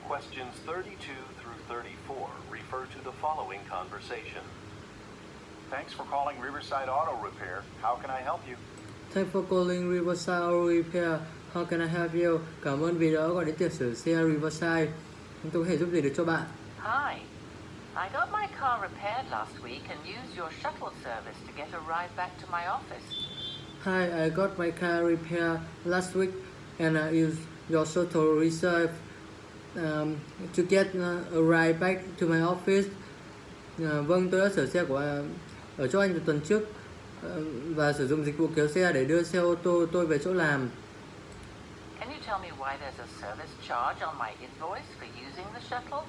Questions 32 through 34 refer to the following conversation. Thanks for calling Riverside Auto Repair. How can I help you? Thanks for calling Riverside Auto Repair. How can I help you? Cảm ơn vì đã gọi đến tiệm sửa xe Riverside. Tôi có thể giúp gì được cho bạn? Hi. I got my car repaired last week and used your shuttle service to get a ride back to my office. Hi, I got my car repaired last week and I used your shuttle reserve to get a ride back to my office. Vâng, tôi đã sửa xe của ở chỗ anh tuần trước và sử dụng dịch vụ kéo xe để đưa xe ô tô tôi về chỗ làm. Can you tell me why there's a service charge on my invoice for using the shuttle?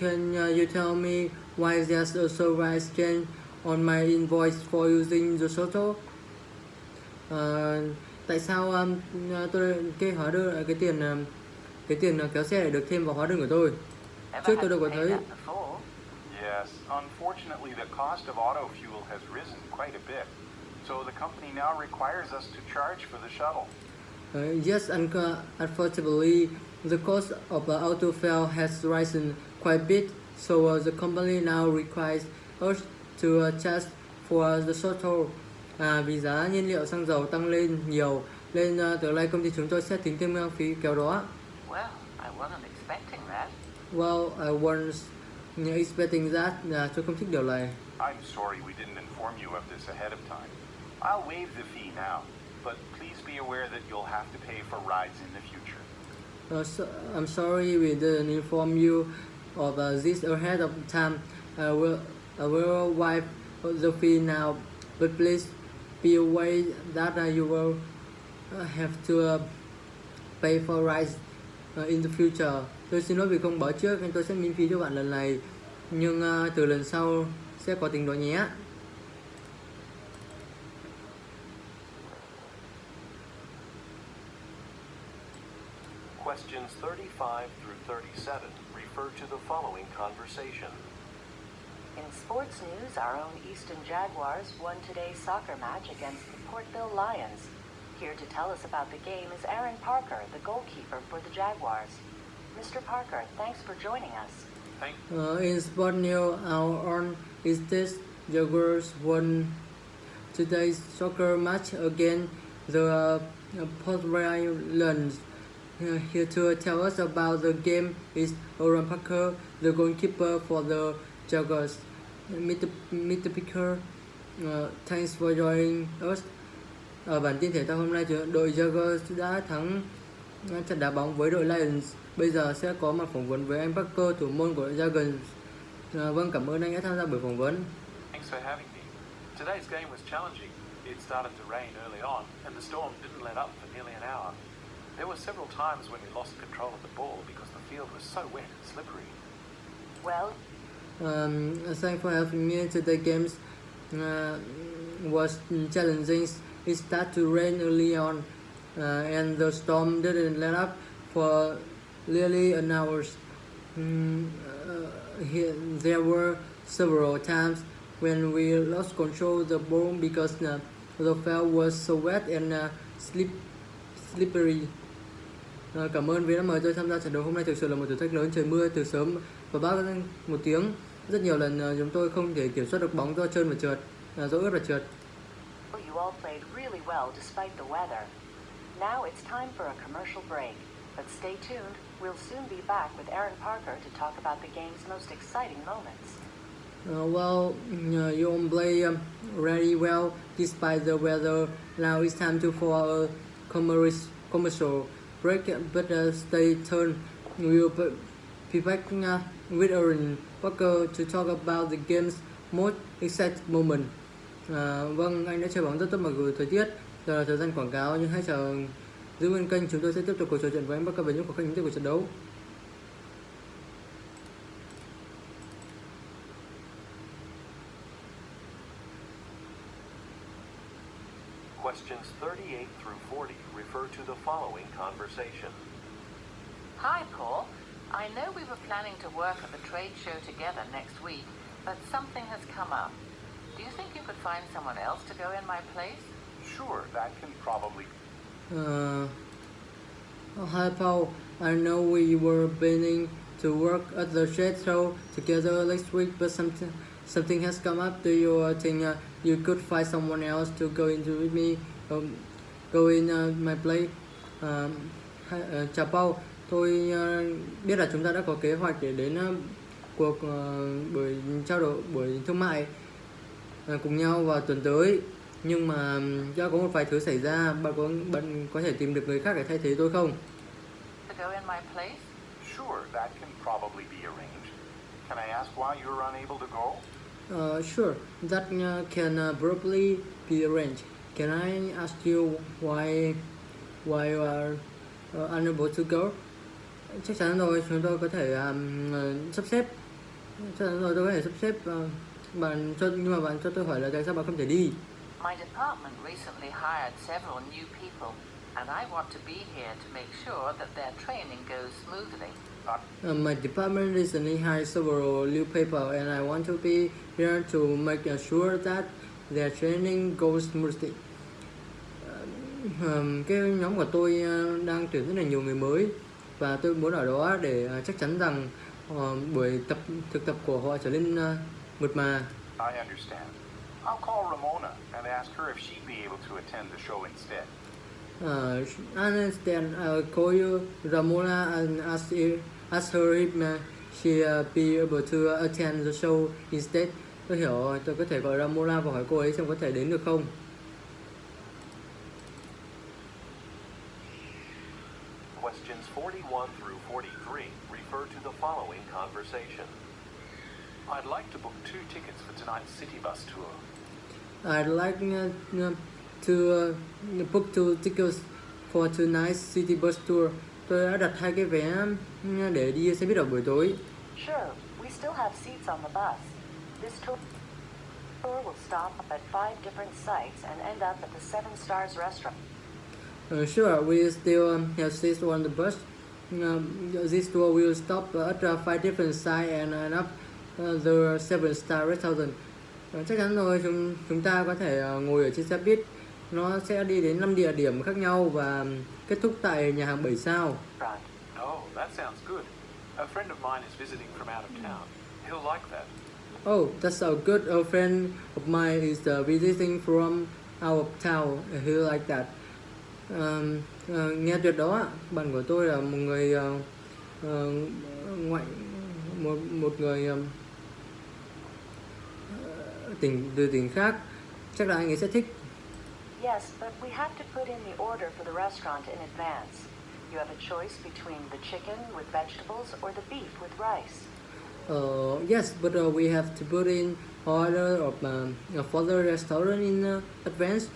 Can you tell me why there's a service charge on my invoice for using the shuttle? Tại sao tôi cái hóa đơn cái tiền kéo xe để được thêm vào hóa đơn của tôi? Trước tôi đâu có thấy. Yes, unfortunately the cost of auto fuel has risen quite a bit. So the company now requires us to charge for the shuttle. Yes, unfortunately, the cost of auto fuel has risen quite a bit, so the company now requires us to charge for the shuttle. Vì giá nhiên liệu xăng dầu tăng lên nhiều, nên từ nay công ty chúng tôi sẽ tính thêm phí kéo đó. Well, I wasn't expecting that. Well, I was expecting that. Tôi không thích điều này. I'm sorry we didn't inform you of this ahead of time. I'll waive the fee now, but please be aware that you'll have to pay for rides in the future. I'm sorry we didn't inform you of this ahead of time. I will waive the fee now, but please be aware that you will have to pay for rides in the future. Tôi xin lỗi vì không báo trước nên tôi sẽ miễn phí cho bạn lần này, nhưng từ lần sau sẽ có tính đó nhé. Questions 35 through 37 refer to the following conversation. In sports news, our own Easton Jaguars won today's soccer match against the Portville Lions. Here to tell us about the game is Aaron Parker, the goalkeeper for the Jaguars. Mr. Parker, thanks for joining us. In sport news, our own Easton Jaguars won today's soccer match against the Portville Lions. Here to tell us about the game is Aaron Parker, the goalkeeper for the Jaguars. Mr. Parker, thanks for joining us. Ở bản tin thể thao hôm nay, đội Jaguars đã thắng trận đá bóng với đội Lions. Bây giờ sẽ có mặt phỏng vấn với anh Parker, thủ môn của Jaguars. Vâng, cảm ơn anh đã tham gia buổi phỏng vấn. Thanks for having me. Today's game was challenging. It started to rain early on, and the storm didn't let up for nearly an hour. There were several times when we lost control of the ball because the field was so wet and slippery. Well, thanks for helping me. Today's game was challenging. It started to rain early on, and the storm didn't let up for nearly an hour. There were several times when we lost control of the ball because the field was so wet and slippery. Cảm ơn vì đã mời tôi tham gia trận đấu hôm nay. Thực sự là một thử thách lớn. Trời mưa từ sớm và bão một tiếng. Rất nhiều lần chúng tôi không thể kiểm soát được bóng do trơn và trượt, do ướt và trượt. you all played really well despite the weather. Now it's time for a commercial break, but stay tuned. We'll soon be back with Aaron Parker to talk about the game's most exciting moments. You all play really well despite the weather. Now it's time for a commercial break, but stay tuned. We'll be back with Aaron Parker to talk about the game's most exciting moment. Vâng, anh đã chơi bóng rất tốt mặc dù thời tiết. Giờ là thời gian quảng cáo, nhưng hãy chờ giữ nguyên kênh. Chúng tôi sẽ tiếp tục cuộc trò chuyện với anh Parker về những khó khăn nhất của trận đấu. Questions 38 through 40 refer to the following conversation. Hi, Paul. I know we were planning to work at the trade show together next week, but something has come up. Do you think you could find someone else to go in my place? Sure, that can probably... Hi Paul, I know we were planning to work at the trade show together next week, but something has come up. Do you think you could find someone else to go into with me? Go in my place. Chào Paul, tôi biết là chúng ta đã có kế hoạch để đến cuộc buổi trao đổi, buổi thương mại cùng nhau vào tuần tới. Nhưng mà do có một vài thứ xảy ra, bạn có thể tìm được người khác để thay thế tôi không? To go in my place? Sure, that can probably be arranged. Can I ask why you're unable to go? Sure, that can probably be arranged. Can I ask you why you are unable to go? Chắc chắn rồi, chúng tôi có thể sắp xếp. Chắc chắn rồi, tôi có thể sắp xếp. Nhưng mà bạn cho tôi hỏi là tại sao bạn không thể đi? My department recently hired several new people, and I want to be here to make sure that their training goes smoothly. My department recently hired several new people, and I want to be here to make sure that their training goes smoothly. Cái nhóm của tôi đang tuyển rất là nhiều người mới, và tôi muốn ở đó để chắc chắn rằng buổi thực tập của họ trở nên mượt mà. I understand. I'll call Ramona and ask her if she'd be able to attend the show instead. I understand. I'll call you Ramona and ask her if she'll be able to attend the show instead. Tôi hiểu, tôi có thể gọi Ramona và hỏi cô ấy xem có thể đến được không. Questions 41 through 43 refer to the following conversation. I'd like to book 2 tickets for tonight's city bus tour. I'd like to book 2 tickets for tonight's city bus tour. Tôi đã đặt 2 cái vé để đi xe buýt ở buổi tối. Sure, we still have seats on the bus. This tour will stop at 5 different sites and end up at the Seven Stars restaurant. Sure, we still have seats on the bus. This tour will stop at 5 different sites and end up the Seven Star Restaurant. Chắc chắn rồi, chúng ta có thể ngồi ở trên xe buýt. Nó sẽ đi đến 5 địa điểm khác nhau và kết thúc tại nhà hàng 7 sao. Oh, that sounds good. A friend of mine is visiting from out of town. He'll like that. Oh, that's so good. A friend of mine is visiting from out of town. He'll like that. Nghe tuyệt đó ạ. Bạn của tôi là một người một người từ tỉnh khác. Chắc là anh ấy sẽ thích. Yes, but we have to put in the order for the restaurant in advance. You have a choice between the chicken with vegetables or the beef with rice. Yes, but we have to put in order of for the restaurant in advance.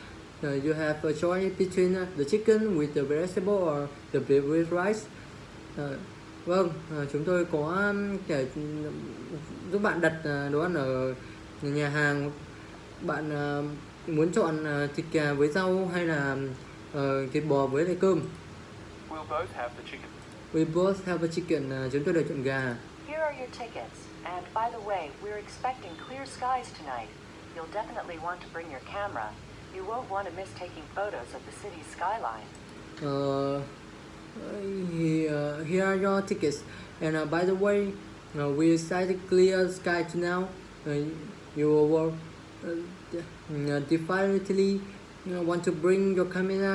You have a choice between the chicken with the vegetable or the beef with rice. Vâng, chúng tôi có thể giúp bạn đặt đồ ăn ở nhà hàng. Bạn muốn chọn thịt gà với rau hay là thịt bò với lại cơm? We'll both have the chicken. We both have a chicken. Chúng tôi đều chọn gà. Here are your tickets. And by the way, we're expecting clear skies tonight. You'll definitely want to bring your camera. You won't want to miss taking photos of the city's skyline. Here are your tickets. And by the way, we decided clear sky to now. You will definitely want to bring your camera.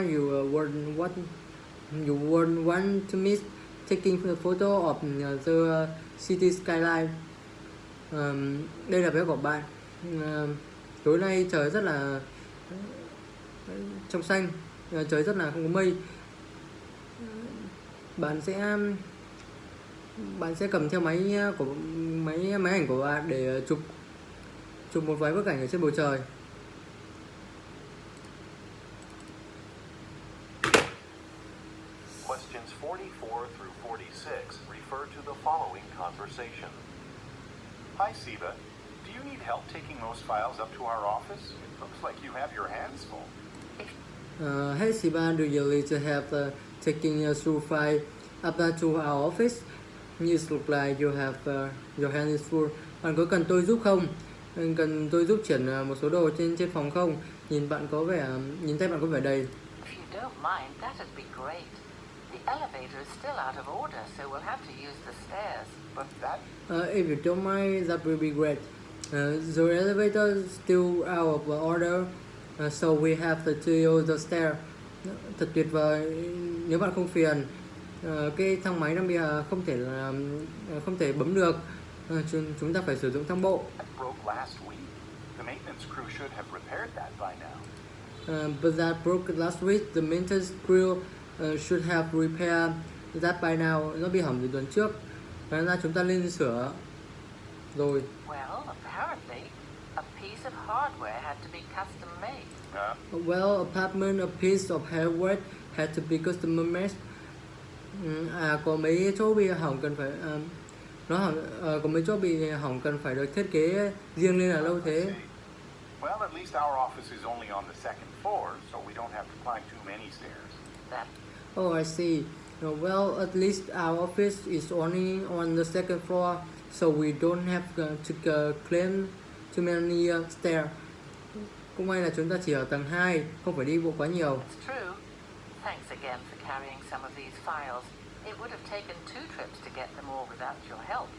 You won't want to miss taking the photo of the city skyline. Đây là vé của bạn. Tối nay trời rất là trong xanh, trời rất là không có mây. Bạn sẽ cầm theo máy ảnh của bạn để chụp một vài bức ảnh ở trên bầu trời. Questions 44 through 46 refer to the following conversation. Hi, Siva. Do you need help taking those files up to our office? It looks like you have your hands full. Hey Siva, do you need to have taking a through file up to our office? It looks like you have your hands full. Bạn có cần tôi giúp không? Cần tôi giúp chuyển một số đồ trên phòng không? Nhìn thấy bạn có vẻ đầy. If you don't mind, that'd be great. The elevator is still out of order, so we'll have to use the stairs. But that... If you don't mind, that will be great. The elevator is still out of order, so we have to use the stair. Thật tuyệt vời nếu bạn không phiền. Cái thang máy đang bị không thể bấm được. Chúng ta phải sử dụng thang bộ. That broke last week. The maintenance crew should have repaired that by now. But that broke last week. The maintenance crew should have repaired that by now. Nó bị hỏng từ tuần trước. Và ra chúng ta lên sửa rồi. Well, apparently, a piece of hardware had to be custom made. Well, a piece of hardware had to be custom made. Có mấy chỗ bị hỏng cần phải có mấy chỗ bị hỏng cần phải được thiết kế riêng nên là lâu thế. Well, at least our office is only on the second floor, so we don't have to climb too many stairs. Oh, I see. Well, at least our office is only on the second floor, so we don't have to climb too many stairs. Cũng may là chúng ta chỉ ở tầng 2, không phải đi bộ quá nhiều. It's true. Thanks again for carrying some of these files. It would have taken 2 trips to get them all without your help.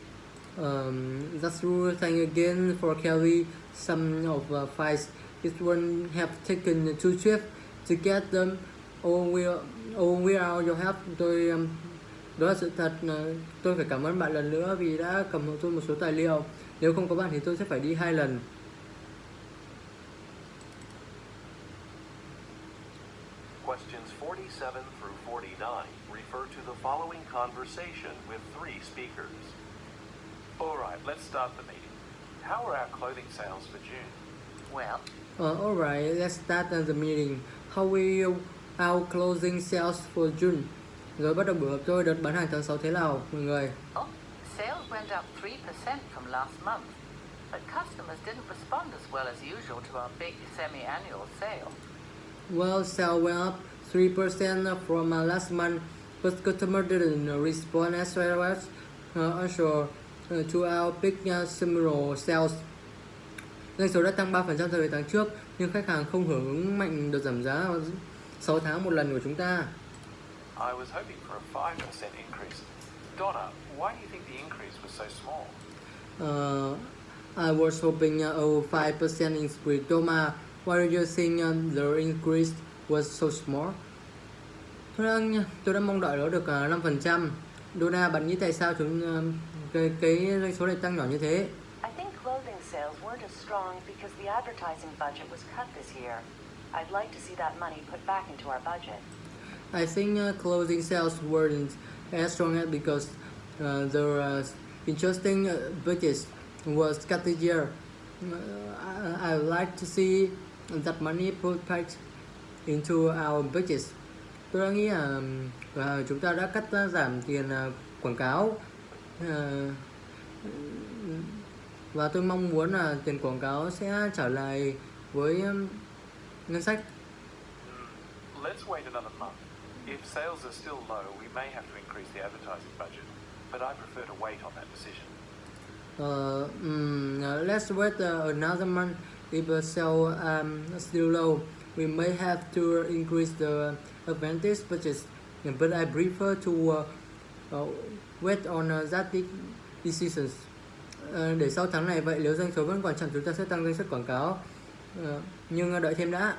That's true. Thank you again for carrying some of files. It wouldn't have taken 2 trips to get them all without your help. Đó là sự thật. Tôi phải cảm ơn bạn lần nữa vì đã cầm hộ tôi một số tài liệu. Nếu không có bạn thì tôi sẽ phải đi 2 lần. Questions 47 through 49 refer to the following conversation with 3 speakers. Alright, let's start the meeting. How are our clothing sales for June? Well, Alright, let's start the meeting. How will our closing sales for June? Rồi bắt đầu buổi họp tôi đợt bán hàng tháng 6 thế nào mọi người? sales went up 3% from last month, but customers didn't respond as well as usual to our big semi-annual sale. Well, sales went up 3% from last month, but customers didn't respond as well as usual to our big semi-annual sales. Doanh số đã tăng 3% so với tháng trước, nhưng khách hàng không hưởng ứng mạnh đợt giảm giá 6 tháng một lần của chúng ta. I was hoping for a 5% increase. Donna, why do you think the increase was so small? I was hoping a 5% increase. Doma, why do you think the increase was so small? Tôi đã mong đợi nó được 5%. Donna, bạn nghĩ tại sao cái doanh số này tăng nhỏ như thế? I think clothing sales weren't as strong because the advertising budget was cut this year. I'd like to see that money put back into our budget. I think clothing sales weren't as strong because the interesting budget was cut this year. I would like to see that money put back into our budget. Tôi đã nghĩ là chúng ta đã cắt giảm tiền quảng cáo và tôi mong muốn là tiền quảng cáo sẽ trở lại với ngân sách. Let's wait another month. If sales are still low, we may have to increase the advertising budget, but I prefer to wait on that decision. Let's wait another month. If sales still low, we may have to increase the advantage budget, but I prefer to wait on that decisions. Để sau tháng này vậy, nếu doanh số vẫn còn chậm chúng ta sẽ tăng danh sách quảng cáo, nhưng đợi thêm đã.